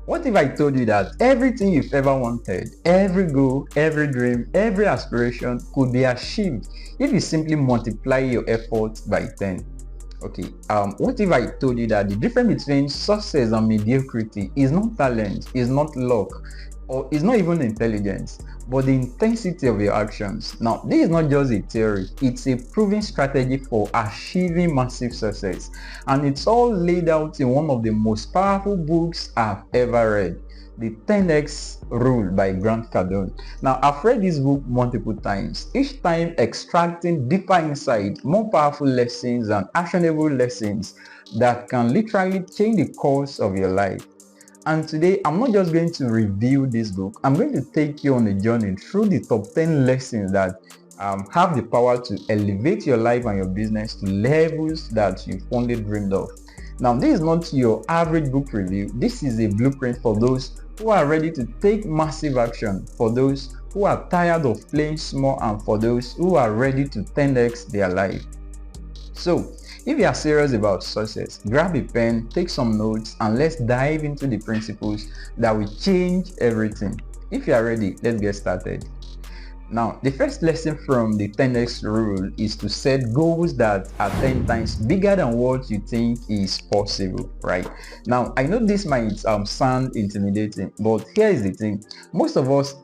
What if I told you that everything you've ever wanted, every goal, every dream, every aspiration could be achieved if you simply multiply your effort by 10? Okay, what if I told you that the difference between success and mediocrity is not talent, is not luck, or is not even intelligence, but the intensity of your actions? Now, this is not just a theory, it's a proven strategy for achieving massive success, and it's all laid out in one of the most powerful books I've ever read, the 10x Rule by Grant Cardone. Now, I've read this book multiple times, each time extracting deeper insight, more powerful lessons and actionable lessons that can literally change the course of your life. And today, I'm not just going to review this book, I'm going to take you on a journey through the top 10 lessons that have the power to elevate your life and your business to levels that you've only dreamed of. Now, this is not your average book review. This is a blueprint for those who are ready to take massive action, for those who are tired of playing small, and for those who are ready to 10x their life. So, if you are serious about success, grab a pen, take some notes, and let's dive into the principles that will change everything. If you are ready, let's get started. Now, the first lesson from the 10x rule is to set goals that are 10 times bigger than what you think is possible, right? Now, I know this might sound intimidating, but here is the thing. Most of us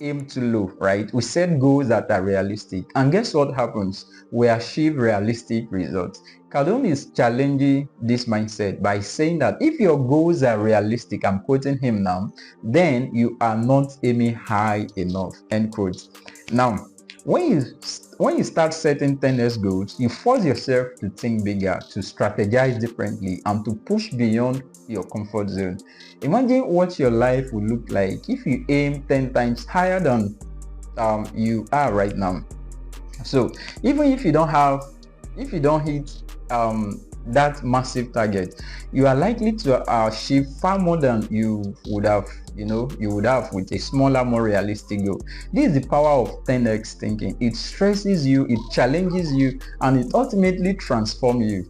aim too low, right? We set goals that are realistic, and guess what happens? We achieve realistic results. Cardone is challenging this mindset by saying that if your goals are realistic, I'm quoting him now, then you are not aiming high enough, end quote. Now, when you start setting 10x goals, you force yourself to think bigger, to strategize differently, and to push beyond your comfort zone. Imagine what your life would look like if you aim 10 times higher than you are right now. So even if you don't hit that massive target, you are likely to achieve far more than you would have with a smaller, more realistic goal. This is the power of 10x thinking. It stresses you, it challenges you, and it ultimately transforms you.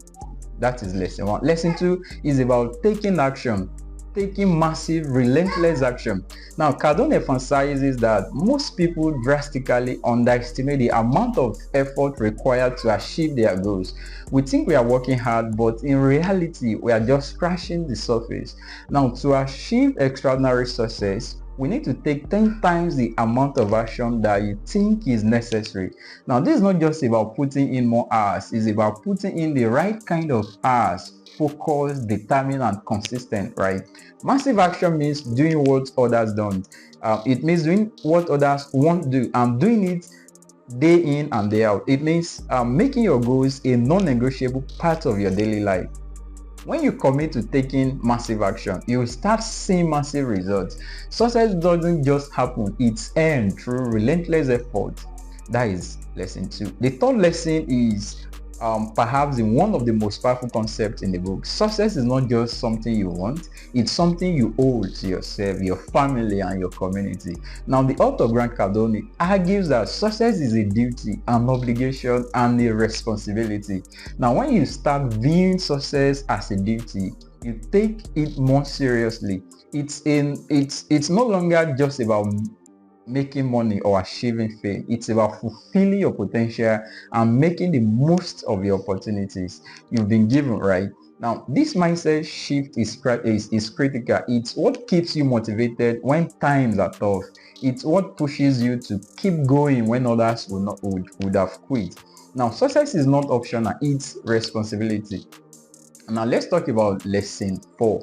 That is lesson 1. Lesson 2 is about taking action, taking massive, relentless action. Now, Cardone emphasizes that most people drastically underestimate the amount of effort required to achieve their goals. We think we are working hard, but in reality, we are just scratching the surface. Now, to achieve extraordinary success, we need to take 10 times the amount of action that you think is necessary. Now, this is not just about putting in more hours, it's about putting in the right kind of hours, focused, determined, and consistent, right? Massive action means doing what others don't. It means doing what others won't do and doing it day in and day out. It means making your goals a non-negotiable part of your daily life. When you commit to taking massive action, you will start seeing massive results. Success doesn't just happen, it's earned through relentless effort. That is lesson 2. The third lesson is perhaps one of the most powerful concepts in the book. Success is not just something you want, it's something you owe to yourself, your family, and your community. Now, the author Grant Cardone argues that success is a duty, an obligation, and a responsibility. Now, when you start viewing success as a duty, you take it more seriously. It's no longer just about making money or achieving fame. It's about fulfilling your potential and making the most of the opportunities you've been given, right? Now, this mindset shift is critical. It's what keeps you motivated when times are tough. It's what pushes you to keep going when others would have quit. Now, success is not optional, it's responsibility. Now, let's talk about lesson 4.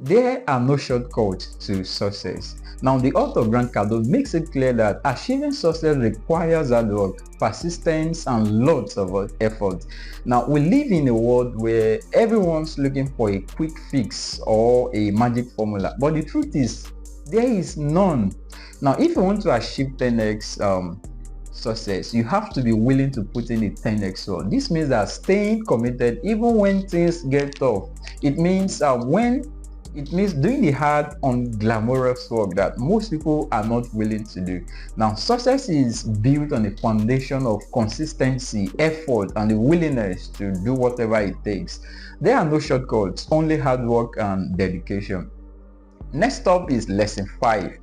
There are no shortcuts to success. Now, the author Grant Cardone makes it clear that achieving success requires hard work, persistence, and lots of effort. Now, we live in a world where everyone's looking for a quick fix or a magic formula, but the truth is, there is none. Now, if you want to achieve 10x success, you have to be willing to put in a 10x work. This means that staying committed even when things get tough. It means doing the hard, unglamorous work that most people are not willing to do. Now, success is built on a foundation of consistency, effort, and the willingness to do whatever it takes. There are no shortcuts, only hard work and dedication. Next up is lesson 5.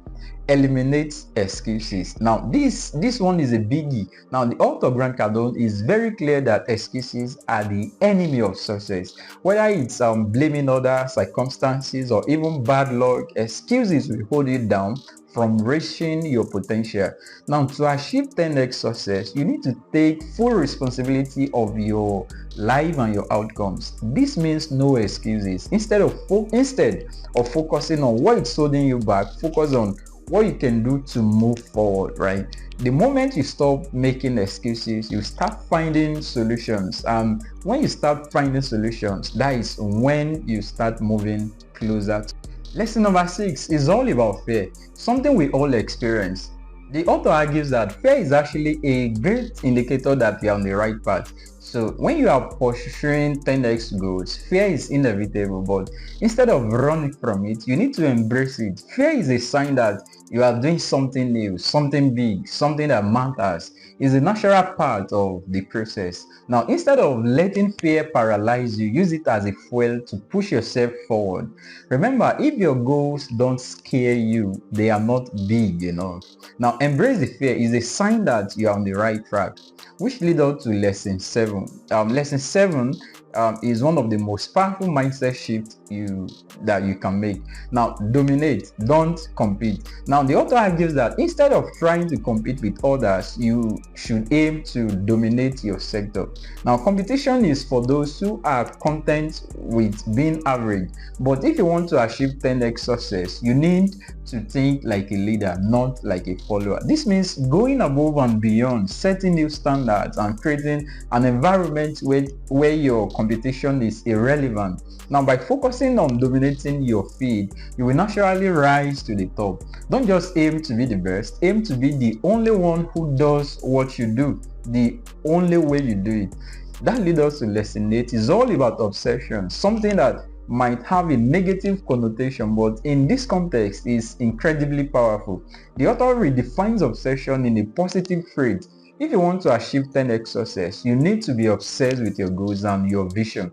Eliminate excuses. Now this one is a biggie. Now the author Grant Cardone is very clear that excuses are the enemy of success. Whether it's blaming others, circumstances, or even bad luck, excuses will hold you down from reaching your potential. Now to achieve 10x success, you need to take full responsibility of your life and your outcomes. This means no excuses. Instead of focusing on what is holding you back, focus on what you can do to move forward, right? The moment you stop making excuses, you start finding solutions. When you start finding solutions, that is when you start moving closer. Lesson number 6 is all about fear, something we all experience. The author argues that fear is actually a great indicator that you are on the right path. So when you are pursuing 10x goals, fear is inevitable, but instead of running from it, you need to embrace it. Fear is a sign that you are doing something new, something big, something that matters. It's a natural part of the process. Now, instead of letting fear paralyze you, use it as a fuel to push yourself forward. Remember, if your goals don't scare you, they are not big enough. Now, embrace the fear is a sign that you are on the right track, which leads us to lesson 7. Lesson 7 is one of the most powerful mindset shifts that you can make. Now, dominate, don't compete. Now, the author argues that instead of trying to compete with others, you should aim to dominate your sector. Now, competition is for those who are content with being average. But if you want to achieve 10x success, you need to think like a leader, not like a follower. This means going above and beyond, setting new standards and creating an environment where your competition is irrelevant. Now, by focusing on dominating your field, you will naturally rise to the top. Don't just aim to be the best, aim to be the only one who does what you do, the only way you do it. That leads us to lesson 8. It's all about obsession, something that might have a negative connotation, but in this context is incredibly powerful. The author redefines obsession in a positive trait. If you want to achieve 10x success, you need to be obsessed with your goals and your vision.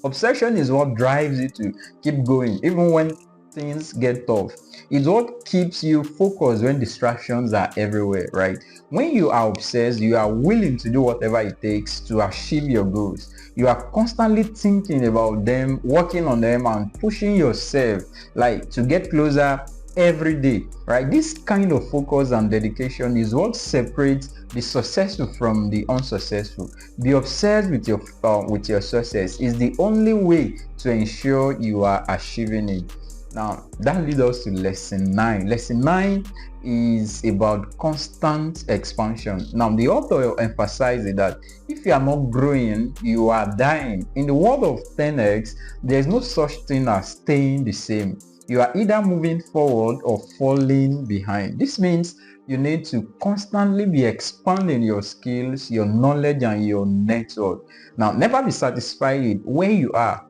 Obsession is what drives you to keep going even when things get tough. It's what keeps you focused when distractions are everywhere, right? When you are obsessed, you are willing to do whatever it takes to achieve your goals. You are constantly thinking about them, working on them, and pushing yourself like to get closer every day, right? This kind of focus and dedication is what separates the successful from the unsuccessful. Be obsessed with your success is the only way to ensure you are achieving it. Now, that leads us to lesson 9. Lesson 9 is about constant expansion. Now, the author emphasizes that if you are not growing, you are dying. In the world of 10x, there is no such thing as staying the same. You are either moving forward or falling behind. This means you need to constantly be expanding your skills, your knowledge, and your network. Now, never be satisfied where you are,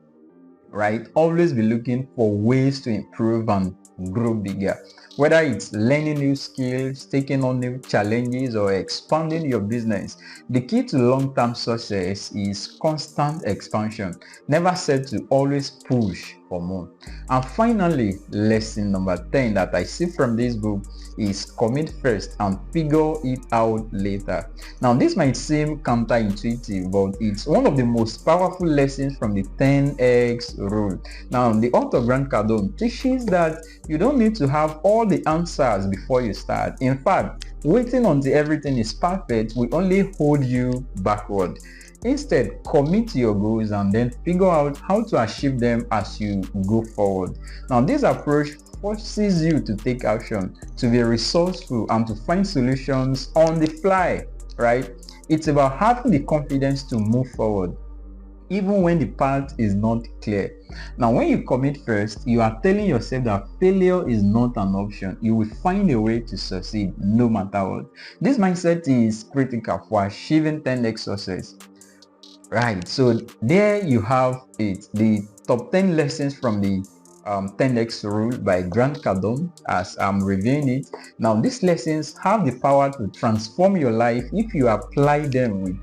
right? Always be looking for ways to improve and grow bigger. Whether it's learning new skills, taking on new challenges, or expanding your business, the key to long-term success is constant expansion. Never settle, always push for more. And finally, lesson number 10 that I see from this book is commit first and figure it out later. Now, this might seem counterintuitive, but it's one of the most powerful lessons from the 10x rule. Now, the author Grant Cardone teaches that you don't need to have all the answers before you start. In fact, waiting until everything is perfect will only hold you backward. Instead, commit to your goals and then figure out how to achieve them as you go forward. Now, this approach forces you to take action, to be resourceful, and to find solutions on the fly, right? It's about having the confidence to move forward, even when the path is not clear. Now, when you commit first, you are telling yourself that failure is not an option. You will find a way to succeed no matter what. This mindset is critical for achieving 10x success. Right, so there you have it, the top 10 lessons from the 10x rule by Grant Cardone as I'm reviewing it. Now, these lessons have the power to transform your life if you apply them with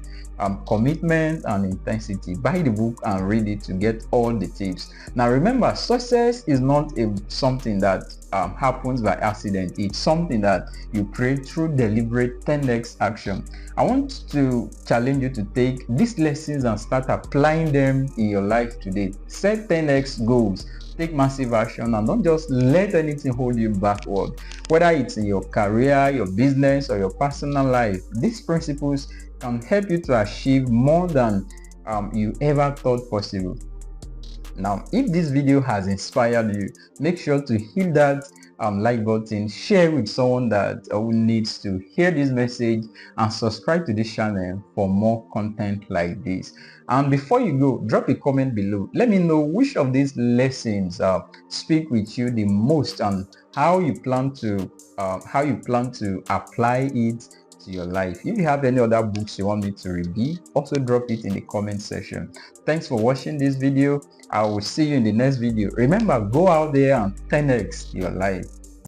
commitment and intensity. Buy the book and read it to get all the tips. Now, remember, success is not something that happens by accident. It's something that you create through deliberate 10x action. I want to challenge you to take these lessons and start applying them in your life today. Set 10x goals, take massive action, and don't just let anything hold you backward. Whether it's in your career, your business, or your personal life, these principles can help you to achieve more than you ever thought possible. Now, if this video has inspired you, make sure to hit that like button, share with someone that who needs to hear this message, and subscribe to this channel for more content like this. And before you go, drop a comment below. Let me know which of these lessons speak with you the most, and how you plan to apply it to your life. If you have any other books you want me to review, also drop it in the comment section. Thanks for watching this video. I will see you in the next video. Remember, go out there and 10x your life.